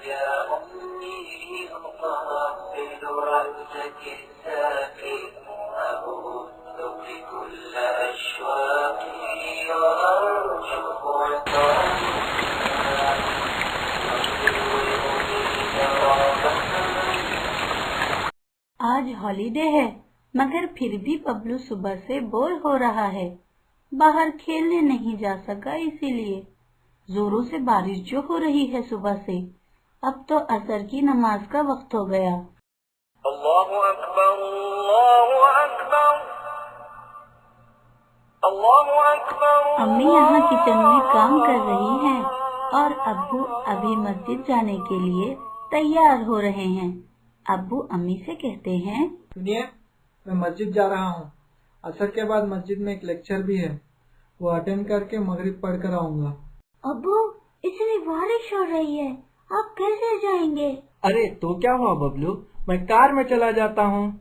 يا أمي أقبل رأسك الساكن أبث بكل أشواقي وأرجو آج ہالیڈے ہے مگر پھر بھی ببلو صبح سے بور ہو رہا ہے. باہر کھیلنے نہیں جا سکا اسی لیے. زوروں سے بارش جو ہو رہی ہے صبح سے. اب تو عصر کی نماز کا وقت ہو گیا. اللہ اکبر اللہ اکبر اللہ اکبر. امی یہاں کچن میں کام کر رہی ہیں اور ابو ابھی مسجد جانے کے لیے تیار ہو رہے ہیں. ابو امی سے کہتے ہیں سنیے میں مسجد جا رہا ہوں. عصر کے بعد مسجد میں ایک لیکچر بھی ہے, وہ اٹینڈ کر کے مغرب پڑھ کر آؤں گا. ابو اتنی بارش ہو رہی ہے, آپ کیسے جائیں گے؟ ارے تو کیا ہوا ببلو, میں کار میں چلا جاتا ہوں.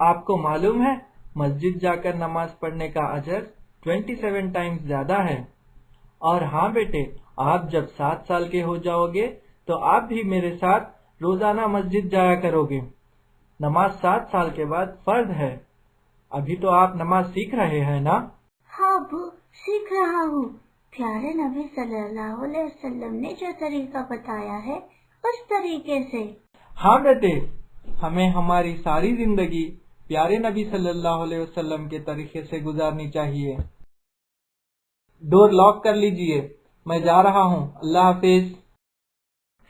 آپ کو معلوم ہے مسجد جا کر نماز پڑھنے کا اجر 27 ٹائمز زیادہ ہے. اور ہاں بیٹے, آپ جب 7 سال کے ہو جاؤ گے تو آپ بھی میرے ساتھ روزانہ مسجد جایا کرو گے. نماز 7 سال کے بعد فرض ہے. ابھی تو آپ نماز سیکھ رہے ہیں نا؟ ہاں ابو سیکھ رہا ہوں. پیارے نبی صلی اللہ علیہ وسلم نے جو طریقہ بتایا ہے اس طریقے سے. ہاں بیٹے, ہمیں ہماری ساری زندگی پیارے نبی صلی اللہ علیہ وسلم کے طریقے سے گزارنی چاہیے. ڈور لاک کر لیجئے, میں جا رہا ہوں. اللہ حافظ.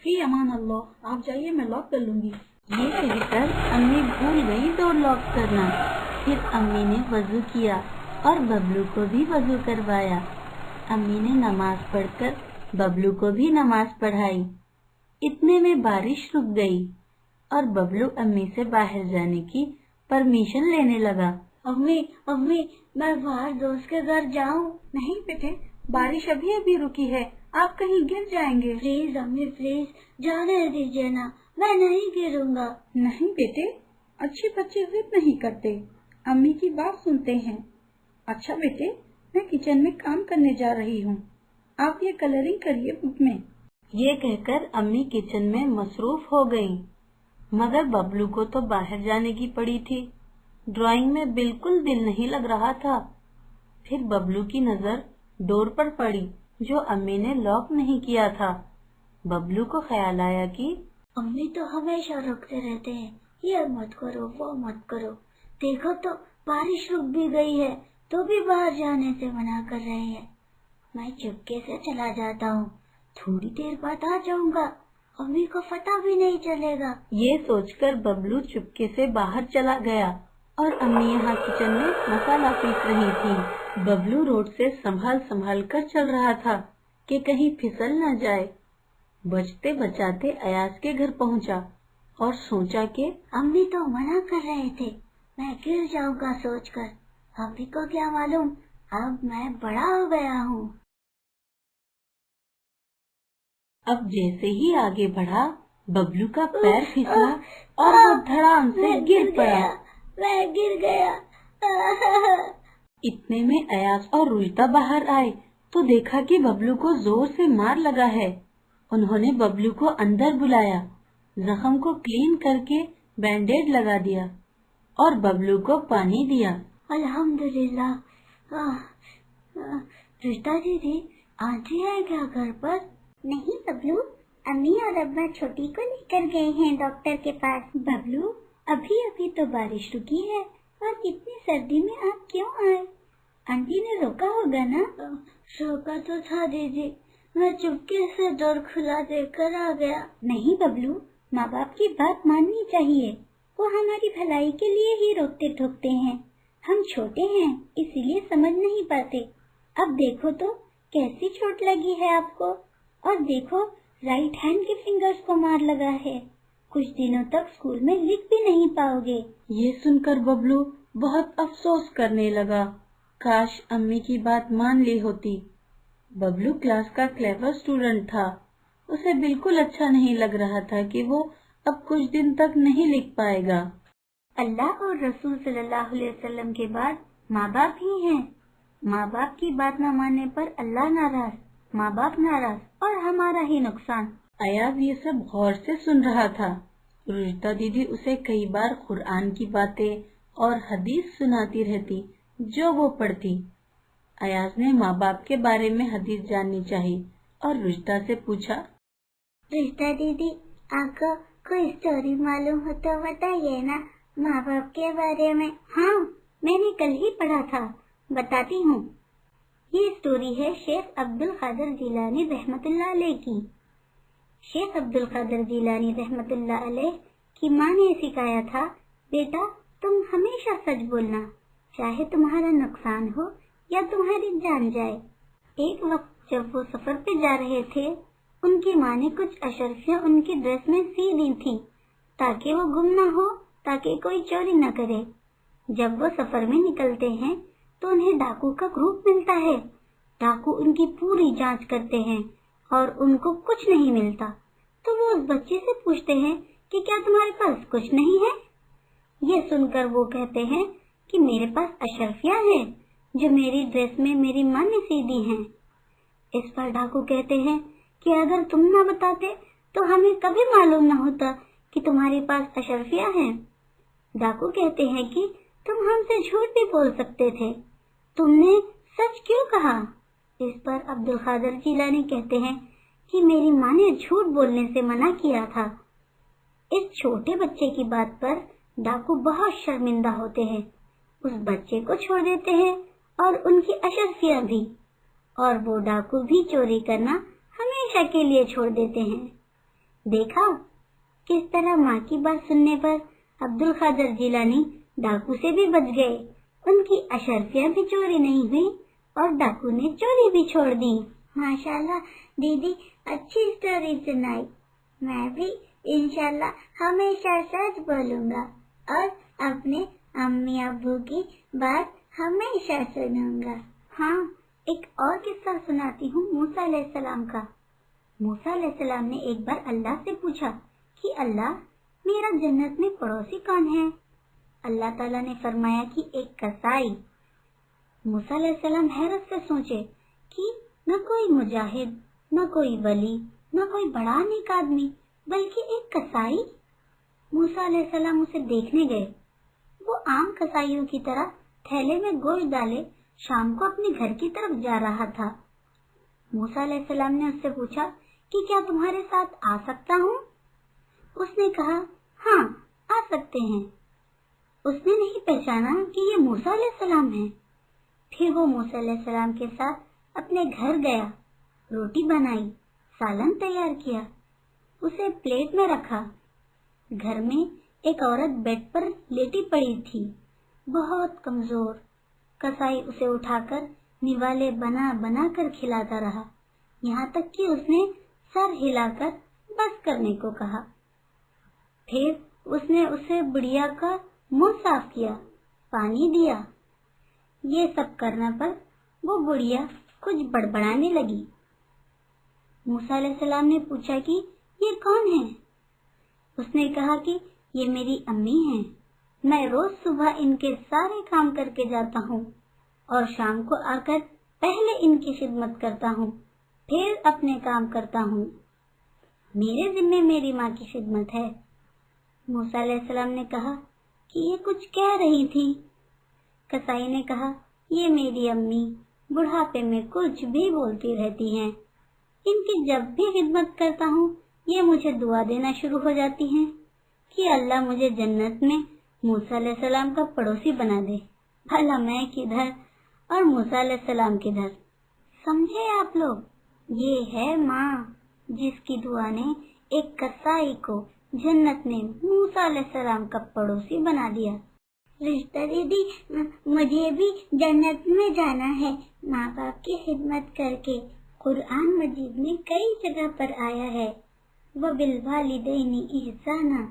فی امان اللہ, آپ جائیے میں لاک کر لوں گی. یہ کہہ کر امی بھول گئی ڈور لاک کرنا. پھر امی نے وضو کیا اور ببلو کو بھی وضو کروایا. امی نے نماز پڑھ کر ببلو کو بھی نماز پڑھائی. اتنے میں بارش رک گئی اور ببلو امی سے باہر جانے کی پرمیشن لینے لگا. امی امی میں باہر دوست کے گھر جاؤں؟ نہیں بیٹے, بارش ابھی ابھی رکی ہے, آپ کہیں گر جائیں گے. پلیز امی پلیز جانے دیجیے نا, میں نہیں گروں گا. نہیں بیٹے, اچھے بچے ضد نہیں کرتے, امی کی بات سنتے ہیں. اچھا بیٹے, میں کچن میں کام کرنے جا رہی ہوں, آپ یہ کلرنگ کریے بک میں. یہ کہہ کر امی کچن میں مصروف ہو گئی. مگر ببلو کو تو باہر جانے کی پڑی تھی. ڈرائنگ میں بالکل دل نہیں لگ رہا تھا. پھر ببلو کی نظر ڈور پر پڑی جو امی نے لاک نہیں کیا تھا. ببلو کو خیال آیا کہ امی تو ہمیشہ روکتے رہتے ہیں, یہ مت کرو وہ مت کرو, دیکھو تو بارش رک بھی گئی ہے تو بھی باہر جانے سے منع کر رہے ہیں. میں چپکے سے چلا جاتا ہوں, تھوڑی دیر بعد آ جاؤں گا, امی کو پتہ بھی نہیں چلے گا. یہ سوچ کر ببلو چپکے سے باہر چلا گیا اور امی یہاں کچن میں مسالہ پیس رہی تھی. ببلو روڈ سے سنبھال کر چل رہا تھا کہ کہیں پھسل نہ جائے. بچتے بچاتے ایاز کے گھر پہنچا اور سوچا کہ امی تو منع کر رہے تھے, میں گر جاؤں گا سوچ کر. امی کو کیا معلوم, اب میں بڑا ہو گیا ہوں. اب جیسے ہی آگے بڑھا ببلو کا پیر پھسلا اور وہ دھڑام سے گر پڑا. میں گر گیا. اتنے میں ایاز اور رویتا باہر آئے تو دیکھا کہ ببلو کو زور سے مار لگا ہے. انہوں نے ببلو کو اندر بلایا, زخم کو کلین کر کے بینڈیڈ لگا دیا اور ببلو کو پانی دیا. الحمدللہ. رشتہ دیدی آنٹی ہے کیا گھر پر؟ نہیں ببلو, امی اور ابا چھوٹی کو لے کر گئے ہیں ڈاکٹر کے پاس. ببلو ابھی تو بارش رکی ہے اور اتنی سردی میں آپ کیوں آئے؟ آنٹی نے روکا ہوگا نا؟ روکا تو تھا دیدی, میں چپکے سے ڈور کھلا دے کر آ گیا. نہیں ببلو, ماں باپ کی بات ماننی چاہیے, وہ ہماری بھلائی کے لیے ہی روکتے ٹھوکتے ہیں. ہم چھوٹے ہیں اسی لیے سمجھ نہیں پاتے. اب دیکھو تو کیسی چوٹ لگی ہے آپ کو, اور دیکھو رائٹ ہینڈ کے فنگرز کو مار لگا ہے. کچھ دنوں تک اسکول میں لکھ بھی نہیں پاؤ گے. یہ سن کر ببلو بہت افسوس کرنے لگا, کاش امی کی بات مان لی ہوتی. ببلو کلاس کا کلیور اسٹوڈنٹ تھا. اسے بالکل اچھا نہیں لگ رہا تھا کہ وہ اب کچھ دن تک نہیں لکھ پائے گا. اللہ اور رسول صلی اللہ علیہ وسلم کے بعد ماں باپ ہی ہیں. ماں باپ کی بات نہ ماننے پر اللہ ناراض, ماں باپ ناراض اور ہمارا ہی نقصان. ایاز یہ سب غور سے سن رہا تھا۔ رشدہ دیدی اسے کئی بار قرآن کی باتیں اور حدیث سناتی رہتی جو وہ پڑھتی۔ ایاز نے ماں باپ کے بارے میں حدیث جاننی چاہی اور رشدہ سے پوچھا، رشدہ دیدی، آپ کو کوئی اسٹوری معلوم ہو تو بتائیے نا ماں باپ کے بارے میں۔ ہاں، میں نے کل ہی پڑھا تھا، بتاتی ہوں۔ یہ اسٹوری ہے شیخ عبد القادر جیلانی رحمت اللہ علیہ کی۔ شیخ عبد القادر جیلانی رحمت اللہ علیہ کی ماں نے سکھایا تھا، بیٹا تم ہمیشہ سچ بولنا، چاہے تمہارا نقصان ہو یا تمہاری جان جائے۔ ایک وقت جب وہ سفر پہ جا رہے تھے، ان کی ماں نے کچھ اشرفیاں ان کی ڈریس میں سی دی تھی تاکہ وہ گم نہ ہو، تاکہ کوئی چوری نہ کرے۔ جب وہ سفر میں نکلتے ہیں تو انہیں ڈاکو کا گروپ ملتا ہے۔ ڈاکو ان کی پوری جانچ کرتے ہیں اور ان کو کچھ نہیں ملتا، تو وہ اس بچے سے پوچھتے ہیں کہ کیا تمہارے پاس کچھ نہیں ہے؟ یہ سن کر وہ کہتے ہیں کہ میرے پاس اشرفیاں ہیں جو میری ڈریس میں میری ماں نے سی دی ہیں۔ اس پر ڈاکو کہتے ہیں کہ اگر تم نہ بتاتے تو ہمیں کبھی معلوم نہ ہوتا کہ تمہارے پاس اشرفیاں ہیں۔ ڈاکو کہتے ہیں کہ تم ہم سے جھوٹ بھی بول سکتے تھے، تم نے سچ کیوں کہا؟ اس پر عبد القادر جیلانی کہتے ہیں کہ میری ماں نے جھوٹ بولنے سے منع کیا تھا۔ اس چھوٹے بچے کی بات پر ڈاکو بہت شرمندہ ہوتے ہیں، اس بچے کو چھوڑ دیتے ہیں اور ان کی اشرفیاں بھی، اور وہ ڈاکو بھی چوری کرنا ہمیشہ کے لیے چھوڑ دیتے ہیں۔ دیکھا کس طرح ماں کی بات سننے پر عبد القادر جیلانی ڈاکو سے بھی بچ گئے، ان کی اشرفیاں بھی چوری نہیں ہوئی اور ڈاکو نے چوری بھی چھوڑ دی۔ ماشاءاللہ دیدی، اچھی اسٹوری سنائی۔ میں بھی انشاءاللہ ہمیشہ سچ بولوں گا اور اپنے امی ابو کی بات ہمیشہ سنوں گا۔ ہاں، ایک اور قصہ سناتی ہوں موسیٰ علیہ السلام کا۔ موسیٰ علیہ السلام نے ایک بار اللہ سے پوچھا کہ اللہ، میرا جنت میں پڑوسی کون ہے؟ اللہ تعالیٰ نے فرمایا کہ ایک قصائی۔ موسیٰ علیہ السلام حیرت سے سوچے کہ نہ کوئی مجاہد، نہ کوئی ولی، نہ کوئی بڑا نیک آدمی، بلکہ ایک قصائی۔ موسیٰ علیہ السلام اسے دیکھنے گئے۔ وہ عام قصائیوں کی طرح تھیلے میں گوشت ڈالے شام کو اپنے گھر کی طرف جا رہا تھا۔ موسیٰ علیہ السلام نے اس سے پوچھا کہ کیا تمہارے ساتھ آ سکتا ہوں؟ اس نے کہا ہاں، آ سکتے ہیں۔ اس نے نہیں پہچانا کہ یہ موسیٰ علیہ السلام ہیں۔ پھر وہ موسیٰ علیہ السلام کے ساتھ اپنے گھر گیا، روٹی بنائی، سالن تیار کیا، اسے پلیٹ میں رکھا۔ گھر میں ایک عورت بیڈ پر لیٹی پڑی تھی، بہت کمزور۔ قصائی اسے اٹھا کر نوالے بنا بنا کر کھلاتا رہا، یہاں تک کہ اس نے سر ہلا کر بس کرنے کو کہا۔ پھر اس نے اسے بڑھیا کا منہ صاف کیا، پانی دیا۔ یہ سب کرنے پر وہ بڑھیا کچھ بڑبڑانے لگی۔ موسیٰ علیہ السلام نے پوچھا کہ یہ کون ہے؟ اس نے کہا کہ یہ میری امی ہیں، میں روز صبح ان کے سارے کام کر کے جاتا ہوں اور شام کو آ کر پہلے ان کی خدمت کرتا ہوں، پھر اپنے کام کرتا ہوں، میرے ذمے میری ماں کی خدمت ہے۔ موسیٰ علیہ السلام نے کہا کہ یہ کچھ کہہ رہی تھی۔ قصائی نے کہا یہ میری امی بڑھاپے میں کچھ بھی بولتی رہتی ہیں، ان کی جب بھی خدمت کرتا ہوں یہ مجھے دعا دینا شروع ہو جاتی ہیں کہ اللہ مجھے جنت میں موسیٰ علیہ السلام کا پڑوسی بنا دے۔ بھلا میں کدھر اور موسیٰ علیہ السلام کدھر؟ سمجھے آپ لوگ؟ یہ ہے ماں جس کی دعا نے ایک قصائی کو جنت میں موسیٰ علیہ السلام کا پڑوسی بنا دیا۔ رشتہ دیدی، مجھے بھی جنت میں جانا ہے ماں باپ کی خدمت کر کے۔ قرآن مجید میں کئی جگہ پر آیا ہے وَبِالْوَالِدَيْنِ إِحْسَانًا،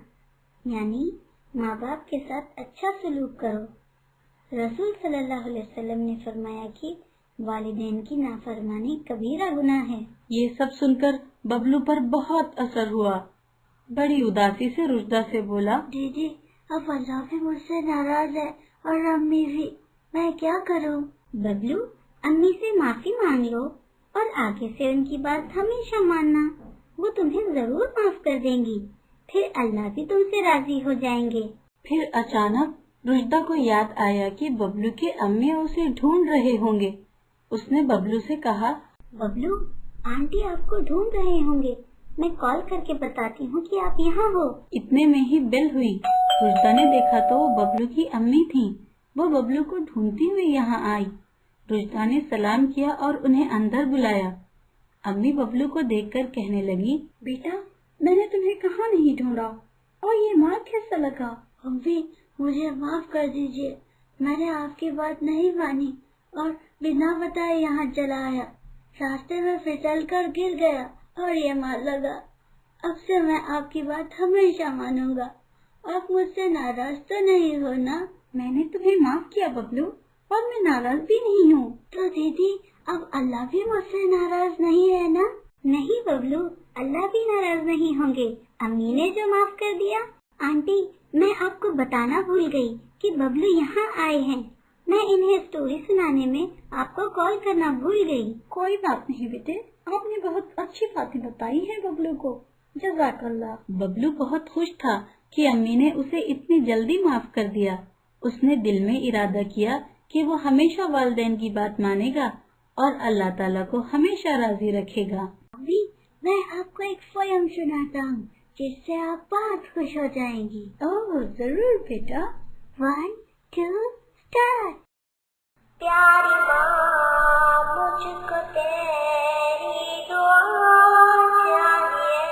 یعنی ماں باپ کے ساتھ اچھا سلوک کرو۔ رسول صلی اللہ علیہ وسلم نے فرمایا کہ والدین کی نافرمانی کبیرہ گناہ ہے۔ یہ سب سن کر ببلو پر بہت اثر ہوا، بڑی اداسی سے رشدہ سے بولا، دیدی اب اللہ بھی مجھ سے ناراض ہے اور امی بھی، میں کیا کروں؟ ببلو، امی سے معافی مانگ لو اور آگے سے ان کی بات ہمیشہ ماننا۔ وہ تمہیں ضرور معاف کر دیں گی، پھر اللہ بھی تم سے راضی ہو جائیں گے۔ پھر اچانک رشدہ کو یاد آیا کہ ببلو کی امی اسے ڈھونڈ رہے ہوں گے۔ اس نے ببلو سے کہا، ببلو، آنٹی آپ کو ڈھونڈ رہے ہوں گے، میں کال کر کے بتاتی ہوں کہ آپ یہاں ہو۔ اتنے میں ہی بیل ہوئی۔ رشدہ نے دیکھا تو وہ ببلو کی امی تھی۔ وہ ببلو کو ڈھونڈتی ہوئی یہاں آئی۔ رشدہ نے سلام کیا اور انہیں اندر بلایا۔ امی ببلو کو دیکھ کر کہنے لگی، بیٹا، میں نے تمہیں کہاں نہیں ڈھونڈا، اور یہ مار کیسا لگا؟ امی، مجھے معاف کر دیجیے، میں نے آپ کی بات نہیں مانی اور بنا بتائے یہاں چلا آیا، راستے میں پھسل کر گر گیا اور یہ مار لگا۔ اب سے میں آپ کی بات ہمیشہ مانوں گا، آپ مجھ سے ناراض تو نہیں ہو نا؟ میں نے تمہیں معاف کیا ببلو، اور میں ناراض بھی نہیں ہوں۔ تو دیدی، اب اللہ بھی مجھ سے ناراض نہیں ہے نا؟ نہیں ببلو، اللہ بھی ناراض نہیں ہوں گے، امی نے جو معاف کر دیا۔ آنٹی، میں آپ کو بتانا بھول گئی کہ ببلو یہاں آئے ہیں، میں انہیں اسٹوری سنانے میں آپ کو کال کرنا بھول گئی۔ کوئی بات نہیں بیٹے، آپ نے بہت اچھی باتیں بتائی ہیں ببلو کو، جزاک اللہ۔ ببلو بہت خوش تھا کہ امی نے اسے اتنی جلدی معاف کر دیا۔ اس نے دل میں ارادہ کیا کہ وہ ہمیشہ والدین کی بات مانے گا اور اللہ تعالیٰ کو ہمیشہ راضی رکھے گا۔ ابھی میں آپ کو ایک پوئم سناتا ہوں جس سے آپ بہت خوش ہو جائیں گی۔ اوہ ضرور بیٹا۔ 1 2 اسٹارٹ۔ پیاری ماں، مجھ کو تیری دعا چاہیے،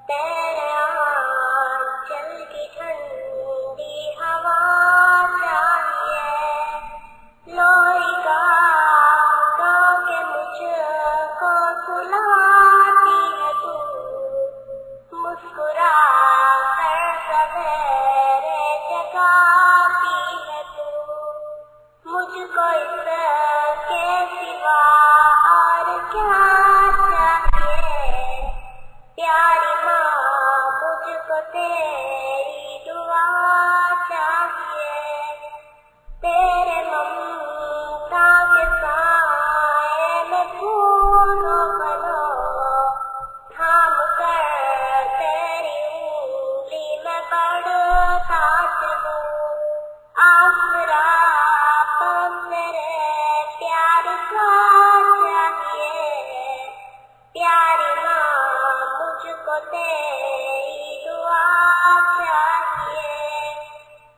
تیرے آنچل کی ٹھنڈی ہوا چاہیے، لوری گا کے مجھ کو سلاتی ہے تو، مسکرا کر سویرے جگاتی ہے تو، مجھ کو اس کے سوا اور کیا چاہیے، پیاری ماں مجھ کو تیری دعا چاہیے، تیرے ممتا کے سائے میں پھولوں بنو، تھام کر تیری انگلی میں بڑھتا چلوں، آسرا میرے پیار کا چاہیے، پیاری ماں مجھ کو تیری دعا چاہیے،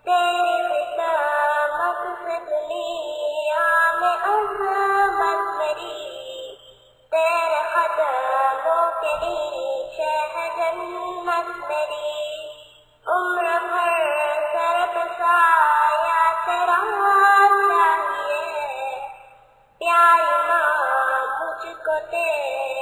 تیری خدمت سے دنیا میں عظمت میری، تیرے قدموں کے نیچے ہے جنت میری، عمر بھر سر پہ سایہ تیرا چاہیے، پیاری ماں مجھ کو تیری